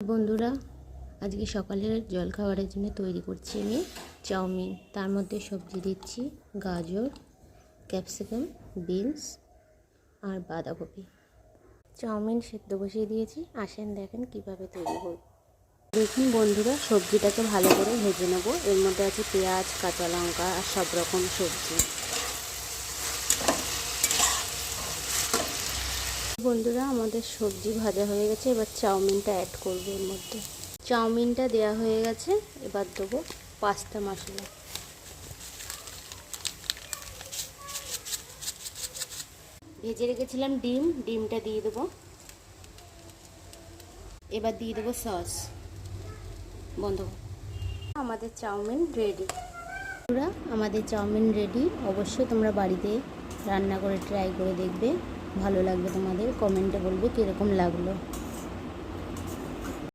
বন্ধুরা, আজকে সকালের জলখাবারের জন্য তৈরি করছি আমি চাউমিন। তার মধ্যে সবজি দিচ্ছি গাজর, ক্যাপসিকাম, বিনস আর বাঁধাকপি। চাউমিন সেদ্ধ বসিয়ে দিয়েছি, আসেন দেখেন কিভাবে তৈরি করব। দেখুন বন্ধুরা, সবজিটাকে ভালো করে ভেজে নেব। এর মধ্যে আছে পেঁয়াজ, কাঁচা লঙ্কা আর সব রকম সবজি। বন্ধুরা, আমাদের সবজি ভাজা হয়ে গেছে, এবার চাউমিনটা অ্যাড করবো এর মধ্যে। চাউমিনটা দেয়া হয়ে গেছে, এবার দেবো পাস্তা মশলা। ভেজে রেখেছিলাম ডিমটা দিয়ে দেবো। এবার দিয়ে দেবো সস। বন্ধ। আমাদের চাউমিন রেডি। বন্ধুরা, আমাদের চাউমিন রেডি। অবশ্যই তোমরা বাড়িতে রান্না করে ট্রাই করে দেখবে, ভালো লাগবে তোমাদের। কমেন্টে বলবে কীরকম লাগলো।